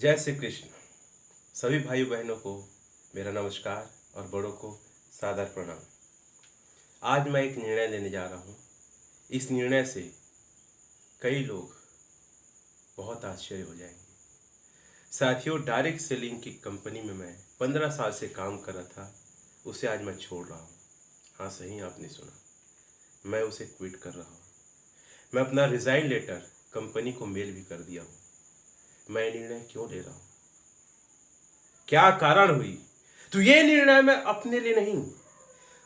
जय श्री कृष्ण। सभी भाई बहनों को मेरा नमस्कार और बड़ों को सादर प्रणाम। आज मैं एक निर्णय लेने जा रहा हूँ। इस निर्णय से कई लोग बहुत आश्चर्य हो जाएंगे। साथियों, डायरेक्ट सेलिंग की कंपनी में मैं 15 साल से काम कर रहा था, उसे आज मैं छोड़ रहा हूँ। हाँ, सही आपने सुना, मैं उसे क्विट कर रहा हूँ। मैं अपना रिज़ाइन लेटर कंपनी को मेल भी कर दिया हूँ। मैं निर्णय क्यों ले रहा हूँ, क्या कारण हुई? तो ये निर्णय मैं अपने लिए नहीं,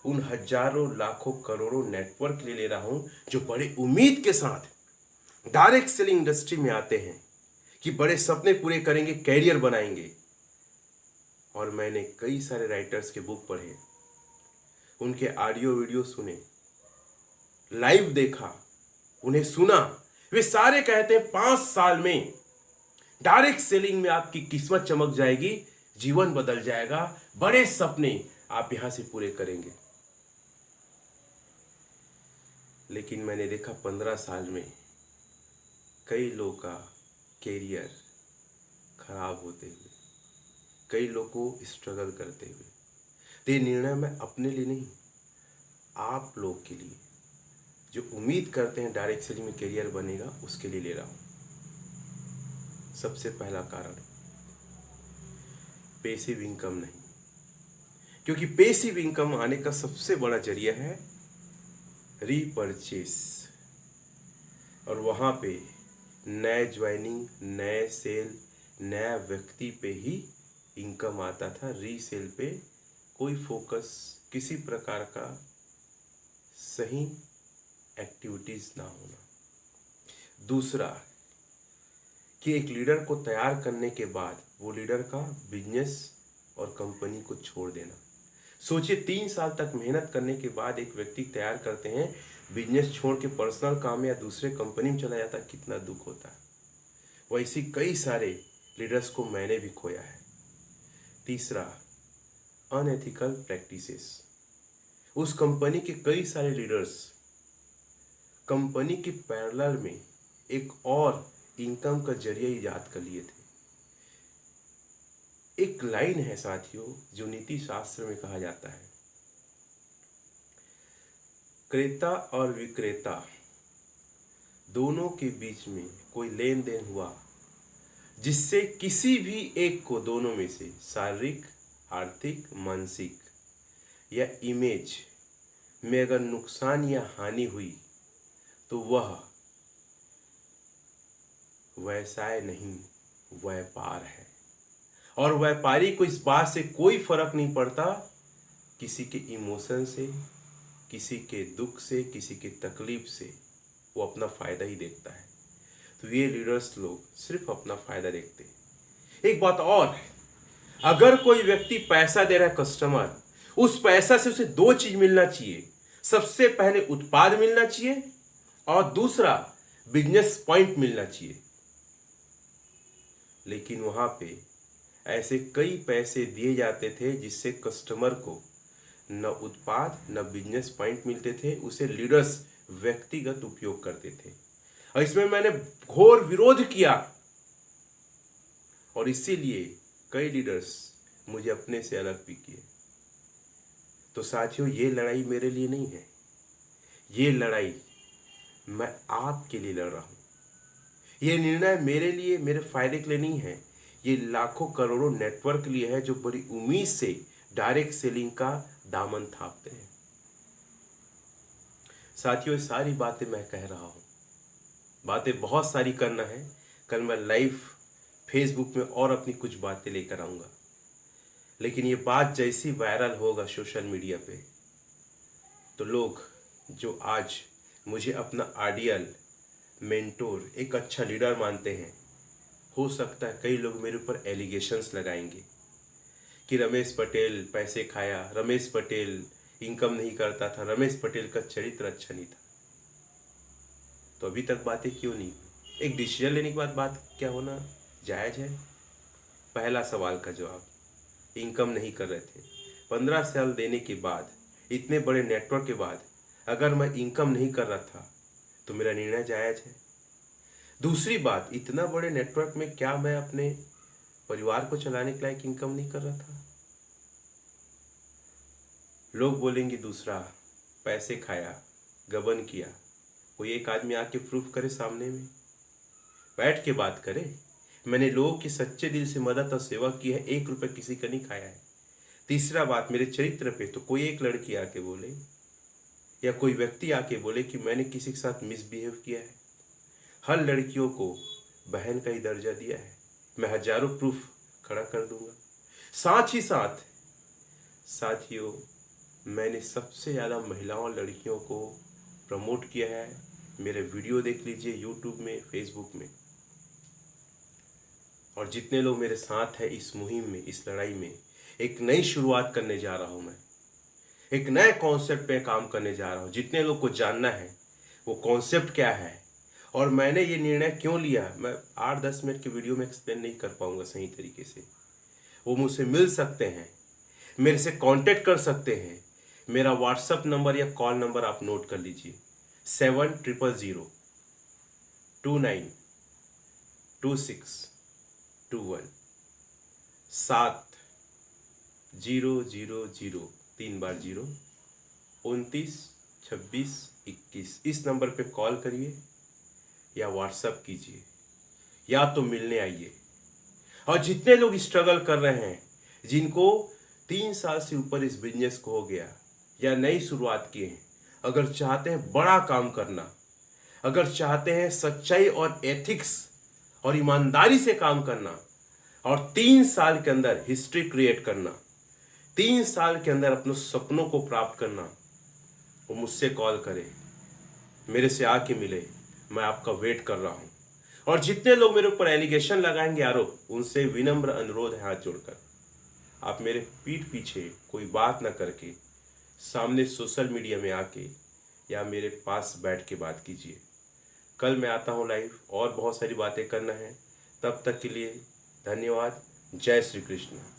उन हजारों लाखों करोड़ों नेटवर्क के लिए ले रहा हूं जो बड़े उम्मीद के साथ डायरेक्ट सेलिंग इंडस्ट्री में आते हैं कि बड़े सपने पूरे करेंगे, कैरियर बनाएंगे। और मैंने कई सारे राइटर्स के बुक पढ़े, उनके ऑडियो वीडियो सुने, लाइव देखा, उन्हें सुना। वे सारे कहते हैं 5 साल में डायरेक्ट सेलिंग में आपकी किस्मत चमक जाएगी, जीवन बदल जाएगा, बड़े सपने आप यहां से पूरे करेंगे। लेकिन मैंने देखा 15 साल में कई लोगों का कैरियर खराब होते हुए, कई लोगों को स्ट्रगल करते हुए। तो ये निर्णय मैं अपने लिए नहीं, आप लोग के लिए जो उम्मीद करते हैं डायरेक्ट सेलिंग में कैरियर बनेगा, उसके लिए ले रहा हूं। सबसे पहला कारण, पैसिव इनकम नहीं, क्योंकि पैसिव इनकम आने का सबसे बड़ा जरिया है रीपरचेस। और वहां पे नए ज्वाइनिंग, नए सेल, नया व्यक्ति पे ही इनकम आता था। रीसेल पे कोई फोकस, किसी प्रकार का सही एक्टिविटीज ना होना। दूसरा कि एक लीडर को तैयार करने के बाद वो लीडर का बिजनेस और कंपनी को छोड़ देना। सोचिए, 3 साल तक मेहनत करने के बाद एक व्यक्ति तैयार करते हैं, बिजनेस छोड़ के पर्सनल काम या दूसरे कंपनी में चला जाता, कितना दुख होता है। वैसे कई सारे लीडर्स को मैंने भी खोया है। तीसरा, अनएथिकल प्रैक्टिसेस। उस कंपनी के कई सारे लीडर्स कंपनी के पैरेलल में एक और इनकम का जरिया ईजाद कर लिए थे। एक लाइन है साथियों, जो नीति शास्त्र में कहा जाता है, क्रेता और विक्रेता दोनों के बीच में कोई लेन देन हुआ जिससे किसी भी एक को दोनों में से शारीरिक, आर्थिक, मानसिक या इमेज में अगर नुकसान या हानि हुई तो वह व्यवसाय नहीं, व्यापार है। और व्यापारी को इस बात से कोई फर्क नहीं पड़ता, किसी के इमोशन से, किसी के दुख से, किसी की तकलीफ से वो अपना फायदा ही देखता है। तो ये लीडर्स लोग सिर्फ अपना फायदा देखते हैं। एक बात और है, अगर कोई व्यक्ति पैसा दे रहा है कस्टमर, उस पैसा से उसे 2 चीज मिलना चाहिए। सबसे पहले उत्पाद मिलना चाहिए और दूसरा बिजनेस पॉइंट मिलना चाहिए। लेकिन वहां पे ऐसे कई पैसे दिए जाते थे जिससे कस्टमर को न उत्पाद न बिजनेस पॉइंट मिलते थे, उसे लीडर्स व्यक्तिगत उपयोग करते थे। और इसमें मैंने घोर विरोध किया और इसीलिए कई लीडर्स मुझे अपने से अलग भी किए। तो साथियों, ये लड़ाई मेरे लिए नहीं है, ये लड़ाई मैं आपके लिए लड़ रहा हूं। ये निर्णय मेरे लिए, मेरे फायदे के लिए नहीं है, ये लाखों करोड़ों नेटवर्क के लिए है जो बड़ी उम्मीद से डायरेक्ट सेलिंग का दामन थापते हैं। साथियों, ये सारी बातें मैं कह रहा हूं, बातें बहुत सारी करना है। कल मैं लाइव फेसबुक में और अपनी कुछ बातें लेकर आऊंगा। लेकिन ये बात जैसी वायरल होगा सोशल मीडिया पे, तो लोग जो आज मुझे अपना आइडियल मेंटोर, एक अच्छा लीडर मानते हैं, हो सकता है कई लोग मेरे ऊपर एलिगेशंस लगाएंगे कि रमेश पटेल पैसे खाया, रमेश पटेल इनकम नहीं करता था, रमेश पटेल का चरित्र अच्छा नहीं था। तो अभी तक बातें क्यों नहीं? एक डिसीजन लेने के बाद बात क्या होना जायज़ है? पहला सवाल का जवाब, इनकम नहीं कर रहे थे, 15 साल देने के बाद, इतने बड़े नेटवर्क के बाद अगर मैं इनकम नहीं कर रहा था तो मेरा निर्णय जायज़ है। दूसरी बात, इतना बड़े नेटवर्क में क्या मैं अपने परिवार को चलाने के लायक इनकम नहीं कर रहा था। लोग बोलेंगे दूसरा, पैसे खाया, गबन किया। कोई एक आदमी आके प्रूफ करे सामने में, बैठ के बात करे, मैंने लोगों की सच्चे दिल से मदद और सेवा की है, 1 रुपये किसी का नहीं खाया है। तीसरा बात, मेरे चरित्र पे तो कोई एक लड़की आके बोले या कोई व्यक्ति आके बोले कि मैंने किसी के साथ मिसबिहेव किया है। हर लड़कियों को बहन का ही दर्जा दिया है। मैं हजारों प्रूफ खड़ा कर दूंगा। साथ ही साथ साथियों, मैंने सबसे ज़्यादा महिलाओं लड़कियों को प्रमोट किया है। मेरे वीडियो देख लीजिए यूट्यूब में, फेसबुक में। और जितने लोग मेरे साथ हैं इस मुहिम में, इस लड़ाई में, एक नई शुरुआत करने जा रहा हूँ। मैं एक नए कॉन्सेप्ट पे काम करने जा रहा हूँ। जितने लोग को जानना है वो कॉन्सेप्ट क्या है और मैंने ये निर्णय क्यों लिया, मैं 8-10 मिनट की वीडियो में एक्सप्लेन नहीं कर पाऊंगा सही तरीके से। वो मुझसे मिल सकते हैं, मेरे से कांटेक्ट कर सकते हैं। मेरा व्हाट्सएप नंबर या कॉल नंबर आप नोट कर लीजिए, 7000292621 7000 3 बार 0 292621। इस नंबर पे कॉल करिए या व्हाट्सएप कीजिए या तो मिलने आइए। और जितने लोग स्ट्रगल कर रहे हैं, जिनको 3 साल से ऊपर इस बिजनेस को हो गया या नई शुरुआत किए हैं, अगर चाहते हैं बड़ा काम करना, अगर चाहते हैं सच्चाई और एथिक्स और ईमानदारी से काम करना और 3 साल के अंदर हिस्ट्री क्रिएट करना, 3 साल के अंदर अपने सपनों को प्राप्त करना, वो मुझसे कॉल करे, मेरे से आके मिले। मैं आपका वेट कर रहा हूँ। और जितने लोग मेरे ऊपर एलिगेशन लगाएंगे, आरोप, उनसे विनम्र अनुरोध है हाथ जोड़कर, आप मेरे पीठ पीछे कोई बात ना करके सामने सोशल मीडिया में आके या मेरे पास बैठ के बात कीजिए। कल मैं आता हूँ लाइव और बहुत सारी बातें करना है। तब तक के लिए धन्यवाद। जय श्री कृष्ण।